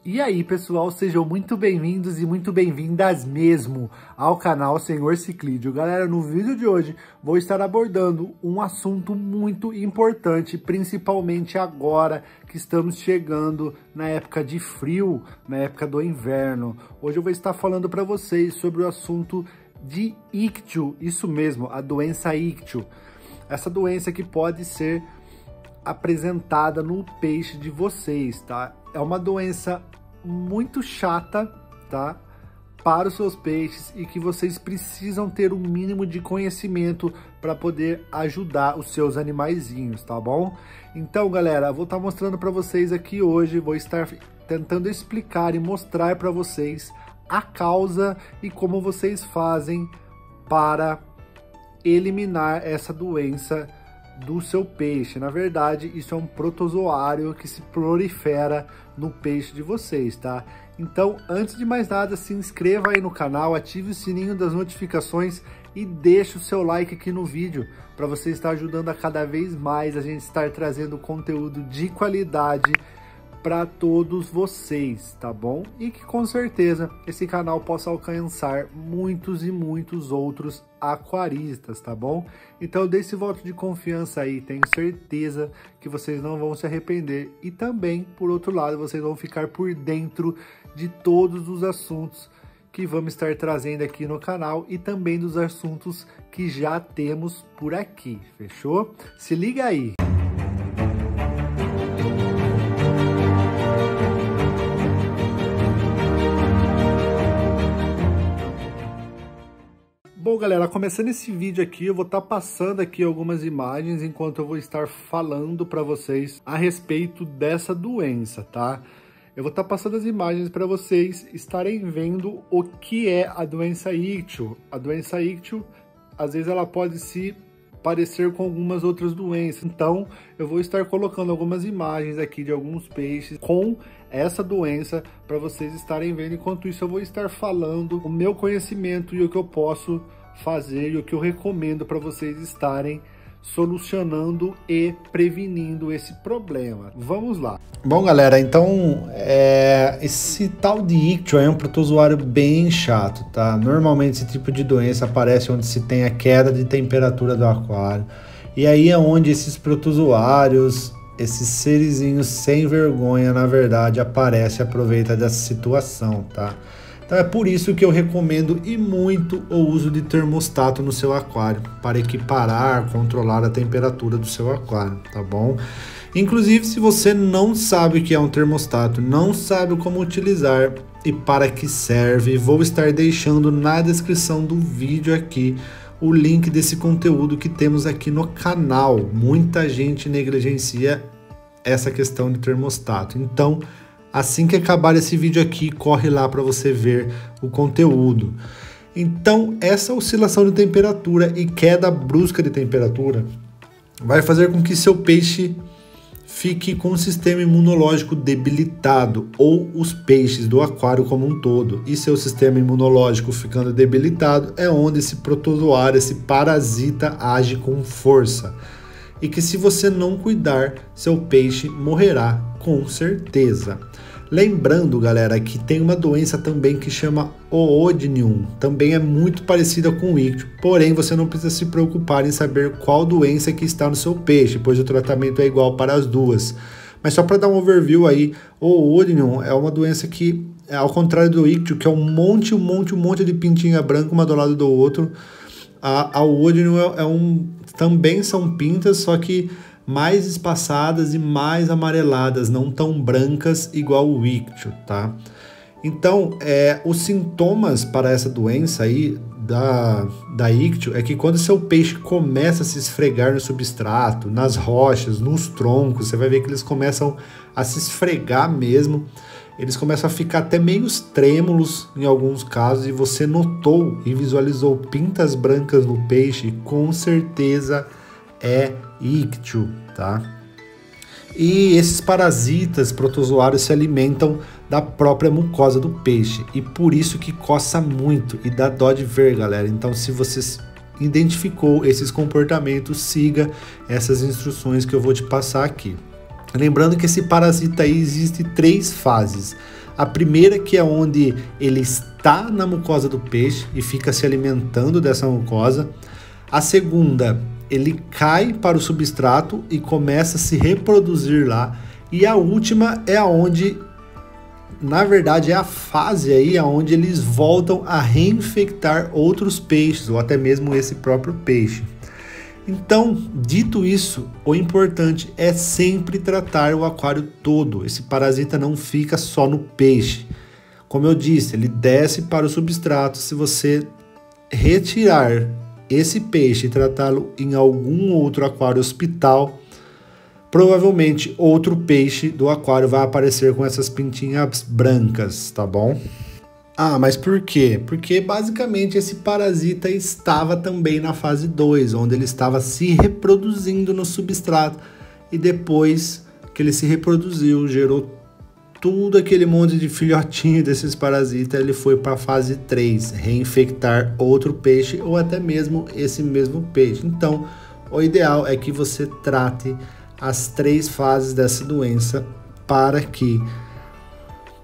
E aí, pessoal, sejam muito bem-vindos e muito bem-vindas mesmo ao canal Senhor Ciclídeo. Galera, no vídeo de hoje vou estar abordando um assunto muito importante, principalmente agora que estamos chegando na época de frio, na época do inverno. Hoje eu vou estar falando para vocês sobre o assunto de ictio, isso mesmo, a doença ictio. Essa doença que pode ser apresentada no peixe de vocês, tá? É uma doença muito chata, tá? Para os seus peixes e que vocês precisam ter um mínimo de conhecimento para poder ajudar os seus animaizinhos, tá bom? Então, galera, eu vou estar mostrando para vocês aqui hoje, vou estar tentando explicar e mostrar para vocês a causa e como vocês fazem para eliminar essa doença do seu peixe. Na verdade, isso é um protozoário que se prolifera no peixe de vocês, tá? Então, antes de mais nada, se inscreva aí no canal, ative o sininho das notificações e deixe o seu like aqui no vídeo para você estar ajudando a cada vez mais a gente estar trazendo conteúdo de qualidade para todos vocês, tá bom? E que com certeza esse canal possa alcançar muitos e muitos outros aquaristas, tá bom? Então dê esse voto de confiança aí, tenho certeza que vocês não vão se arrepender e também, por outro lado, vocês vão ficar por dentro de todos os assuntos que vamos estar trazendo aqui no canal e também dos assuntos que já temos por aqui, fechou? Se liga aí! Bom, galera, começando esse vídeo aqui, eu vou estar passando aqui algumas imagens enquanto eu vou estar falando para vocês a respeito dessa doença, tá? Eu vou estar passando as imagens para vocês estarem vendo o que é a doença ictio. A doença ictio, às vezes ela pode se parecer com algumas outras doenças. Então, eu vou estar colocando algumas imagens aqui de alguns peixes com essa doença para vocês estarem vendo. Enquanto isso, eu vou estar falando o meu conhecimento e o que eu posso fazer e o que eu recomendo para vocês estarem solucionando e prevenindo esse problema. Vamos lá. Bom, galera, então esse tal de ictio é um protozoário bem chato, tá? Normalmente esse tipo de doença aparece onde se tem a queda de temperatura do aquário. E aí é onde esses protozoários, esses serizinhos sem vergonha, na verdade, aparecem e aproveitam dessa situação, tá? Então é por isso que eu recomendo e muito o uso de termostato no seu aquário, para equiparar, controlar a temperatura do seu aquário, tá bom? Inclusive, se você não sabe o que é um termostato, não sabe como utilizar e para que serve, vou estar deixando na descrição do vídeo aqui o link desse conteúdo que temos aqui no canal. Muita gente negligencia essa questão de termostato, então assim que acabar esse vídeo aqui, corre lá para você ver o conteúdo. Então, essa oscilação de temperatura e queda brusca de temperatura vai fazer com que seu peixe fique com o sistema imunológico debilitado, ou os peixes do aquário como um todo. E seu sistema imunológico ficando debilitado é onde esse protozoário, esse parasita, age com força. E que se você não cuidar, seu peixe morrerá com certeza. Lembrando, galera, que tem uma doença também que chama Oodinium, também é muito parecida com o ictio, porém você não precisa se preocupar em saber qual doença que está no seu peixe, pois o tratamento é igual para as duas. Mas só para dar um overview aí, o Oodinium é uma doença que, ao contrário do ictio, que é um monte de pintinha branca uma do lado do outro, a Oodinium também são pintas, só que mais espaçadas e mais amareladas, não tão brancas igual o ictio, tá? Então, os sintomas para essa doença aí da ictio é que quando seu peixe começa a se esfregar no substrato, nas rochas, nos troncos, você vai ver que eles começam a se esfregar mesmo, eles começam a ficar até meio trêmulos em alguns casos, e você notou e visualizou pintas brancas no peixe, com certeza é ictio, tá? E esses parasitas protozoários se alimentam da própria mucosa do peixe, e por isso que coça muito e dá dó de ver, galera. Então, se você identificou esses comportamentos, siga essas instruções que eu vou te passar aqui. Lembrando que esse parasita aí existe 3 fases. A primeira, que é onde ele está na mucosa do peixe e fica se alimentando dessa mucosa. A segunda, ele cai para o substrato e começa a se reproduzir lá. E a última é onde, na verdade, é a fase aí onde eles voltam a reinfectar outros peixes ou até mesmo esse próprio peixe. Então, dito isso, o importante é sempre tratar o aquário todo. Esse parasita não fica só no peixe. Como eu disse, ele desce para o substrato. Se você retirar esse peixe e tratá-lo em algum outro aquário hospital, provavelmente outro peixe do aquário vai aparecer com essas pintinhas brancas, tá bom? Ah, mas por quê? Porque basicamente esse parasita estava também na fase 2, onde ele estava se reproduzindo no substrato e depois que ele se reproduziu, gerou tudo aquele monte de filhotinho desses parasitas, ele foi para a fase 3, reinfectar outro peixe ou até mesmo esse mesmo peixe. Então, o ideal é que você trate as 3 fases dessa doença para que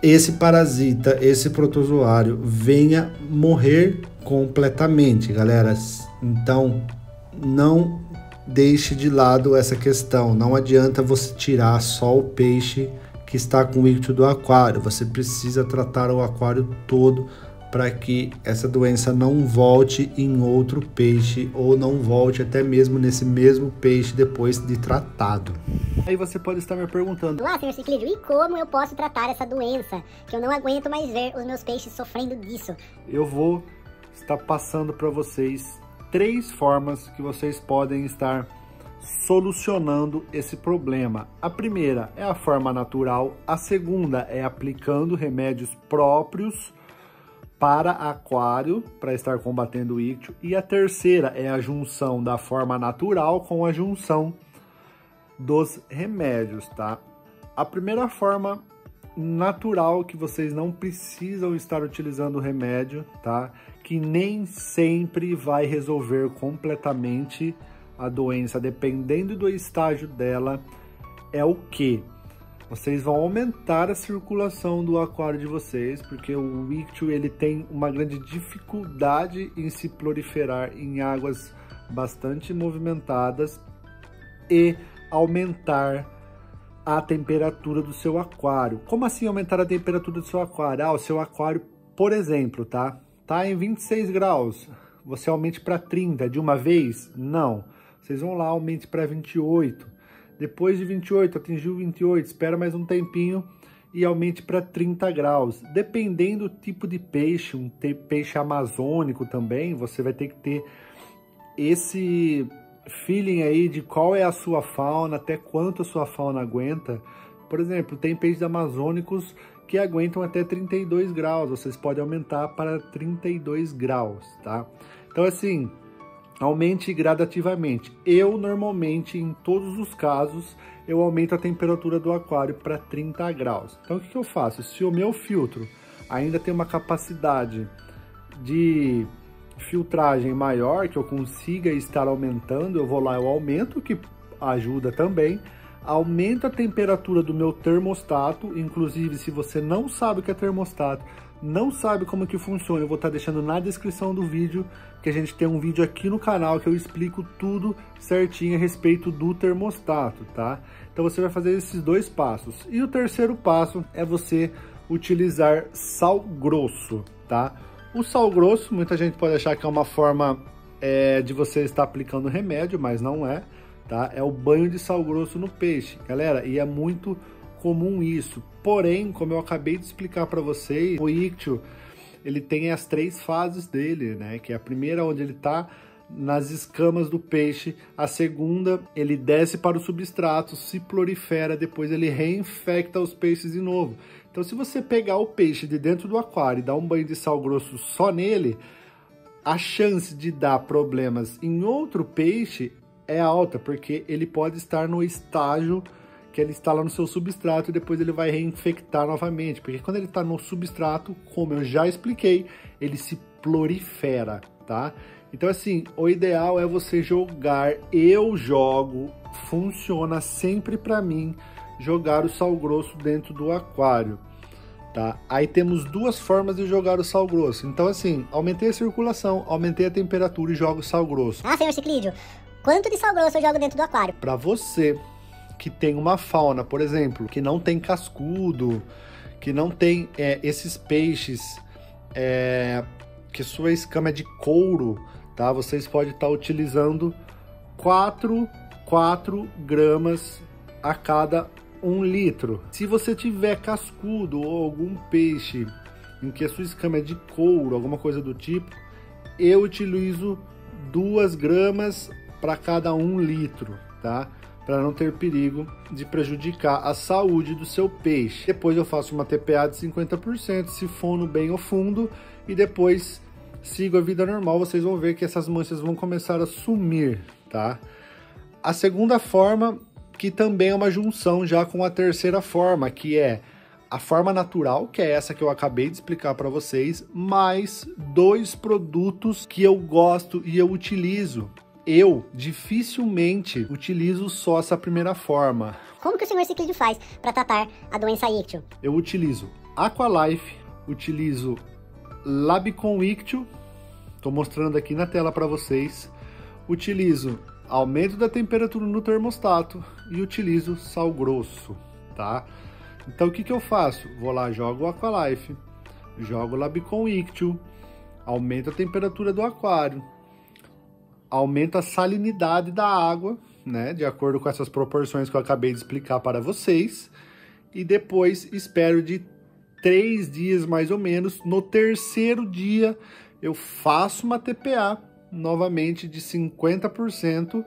esse parasita, esse protozoário venha morrer completamente, galera. Então, não deixe de lado essa questão. Não adianta você tirar só o peixe que está com o ictio do aquário. Você precisa tratar o aquário todo para que essa doença não volte em outro peixe ou não volte até mesmo nesse mesmo peixe depois de tratado. Aí você pode estar me perguntando: "Olá, senhor Ciclídeo, e como eu posso tratar essa doença? Que eu não aguento mais ver os meus peixes sofrendo disso." Eu vou estar passando para vocês 3 formas que vocês podem estar solucionando esse problema. A primeira é a forma natural, a segunda é aplicando remédios próprios para aquário, para estar combatendo o ictio, e a terceira é a junção da forma natural com a junção dos remédios, tá? A primeira forma natural, que vocês não precisam estar utilizando o remédio, tá? Que nem sempre vai resolver completamente a doença, dependendo do estágio dela, é o que? Vocês vão aumentar a circulação do aquário de vocês, porque o ictio ele tem uma grande dificuldade em se proliferar em águas bastante movimentadas, e aumentar a temperatura do seu aquário. Como assim aumentar a temperatura do seu aquário? Ah, o seu aquário, por exemplo, tá em 26 graus, você aumente para 30 de uma vez? Não. Vocês vão lá, aumente para 28. Depois de 28, atingiu 28, espera mais um tempinho e aumente para 30 graus. Dependendo do tipo de peixe, um peixe amazônico também, você vai ter que ter esse feeling aí de qual é a sua fauna, até quanto a sua fauna aguenta. Por exemplo, tem peixes amazônicos que aguentam até 32 graus, vocês podem aumentar para 32 graus, tá? Então assim, aumente gradativamente. Eu normalmente, em todos os casos, eu aumento a temperatura do aquário para 30 graus. Então o que eu faço? Se o meu filtro ainda tem uma capacidade de filtragem maior, que eu consiga estar aumentando, eu vou lá, eu aumento, que ajuda também. Aumento a temperatura do meu termostato, inclusive se você não sabe o que é termostato, não sabe como que funciona, eu vou estar deixando na descrição do vídeo, que a gente tem um vídeo aqui no canal que eu explico tudo certinho a respeito do termostato, tá? Então você vai fazer esses 2 passos. E o terceiro passo é você utilizar sal grosso, tá? O sal grosso, muita gente pode achar que é uma forma de você estar aplicando remédio, mas não é, tá? É o banho de sal grosso no peixe, galera, e é muito comum isso. Porém, como eu acabei de explicar para vocês, o ictio, ele tem as 3 fases dele, né? Que é a primeira, onde ele tá nas escamas do peixe. A segunda, ele desce para o substrato, se prolifera, depois ele reinfecta os peixes de novo. Então, se você pegar o peixe de dentro do aquário e dar um banho de sal grosso só nele, a chance de dar problemas em outro peixe é alta, porque ele pode estar no estágio que ele está lá no seu substrato e depois ele vai reinfectar novamente, porque quando ele está no substrato, como eu já expliquei, ele se prolifera, tá? Então assim, o ideal é você jogar, eu jogo, funciona sempre para mim, jogar o sal grosso dentro do aquário, tá? Aí temos duas formas de jogar o sal grosso. Então assim, aumentei a circulação, aumentei a temperatura e jogo o sal grosso. Ah, senhor Ciclídeo, quanto de sal grosso eu jogo dentro do aquário? Para você que tem uma fauna, por exemplo, que não tem cascudo, que não tem esses peixes, que sua escama é de couro, tá? Vocês podem estar utilizando 4 gramas a cada 1 litro. Se você tiver cascudo ou algum peixe em que a sua escama é de couro, alguma coisa do tipo, eu utilizo 2 gramas para cada 1 litro, tá? Para não ter perigo de prejudicar a saúde do seu peixe. Depois eu faço uma TPA de 50%, sifono bem ao fundo e depois sigo a vida normal. Vocês vão ver que essas manchas vão começar a sumir, tá? A segunda forma, que também é uma junção já com a terceira forma, que é a forma natural, que é essa que eu acabei de explicar para vocês, mais 2 produtos que eu gosto e eu utilizo. Eu dificilmente utilizo só essa primeira forma. Como que o senhor Ciclídeo faz para tratar a doença ictio? Eu utilizo Aqualife, utilizo Labicon Ictio, estou mostrando aqui na tela para vocês, utilizo aumento da temperatura no termostato e utilizo sal grosso, tá? Então o que eu faço? Vou lá, jogo o Aqualife, jogo o Labicon Ictio, aumento a temperatura do aquário, aumenta a salinidade da água, né, de acordo com essas proporções que eu acabei de explicar para vocês, e depois espero de 3 dias mais ou menos. No terceiro dia eu faço uma TPA novamente de 50%,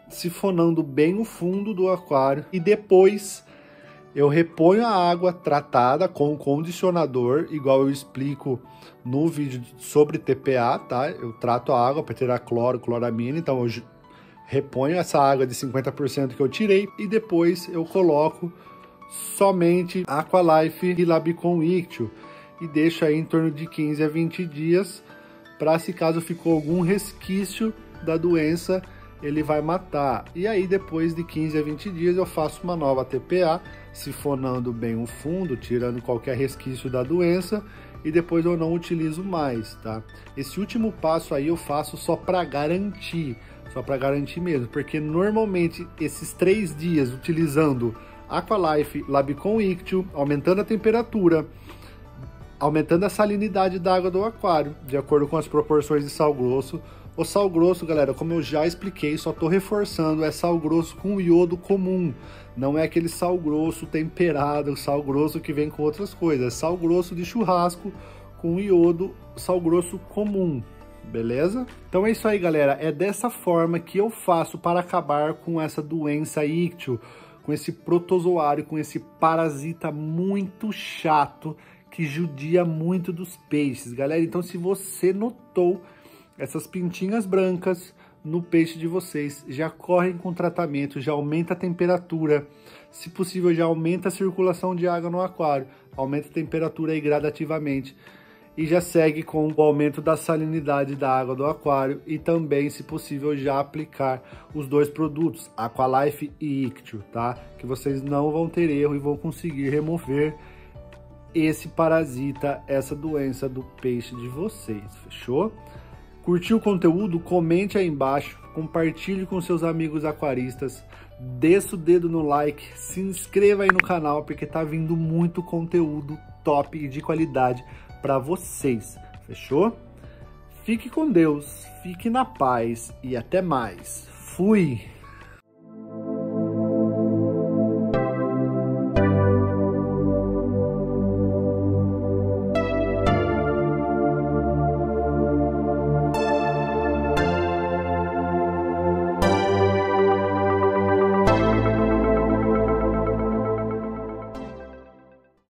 sifonando bem o fundo do aquário, e depois eu reponho a água tratada com condicionador, igual eu explico no vídeo sobre TPA, tá? Eu trato a água para tirar cloro, cloramina, então eu reponho essa água de 50% que eu tirei e depois eu coloco somente Aqualife e Labicon Ictio e deixo aí em torno de 15 a 20 dias para, se caso ficou algum resquício da doença, ele vai matar. E aí depois de 15 a 20 dias eu faço uma nova TPA, sifonando bem o fundo, tirando qualquer resquício da doença, e depois eu não utilizo mais, tá? Esse último passo aí eu faço só para garantir mesmo, porque normalmente esses 3 dias utilizando Aqualife, Labicon Ictio, aumentando a temperatura, aumentando a salinidade da água do aquário, de acordo com as proporções de sal grosso. O sal grosso, galera, como eu já expliquei, só tô reforçando, é sal grosso com iodo comum. Não é aquele sal grosso temperado, sal grosso que vem com outras coisas. É sal grosso de churrasco com iodo, sal grosso comum, beleza? Então é isso aí, galera. É dessa forma que eu faço para acabar com essa doença ictio, com esse protozoário, com esse parasita muito chato que judia muito dos peixes, galera. Então, se você notou essas pintinhas brancas no peixe de vocês, já correm com tratamento, já aumenta a temperatura, se possível já aumenta a circulação de água no aquário, aumenta a temperatura aí gradativamente e já segue com o aumento da salinidade da água do aquário e também, se possível, já aplicar os 2 produtos, Aqualife e Ictio, tá? Que vocês não vão ter erro e vão conseguir remover esse parasita, essa doença do peixe de vocês, fechou? Curtiu o conteúdo? Comente aí embaixo, compartilhe com seus amigos aquaristas, desça o dedo no like, se inscreva aí no canal, porque tá vindo muito conteúdo top e de qualidade para vocês, fechou? Fique com Deus, fique na paz e até mais. Fui!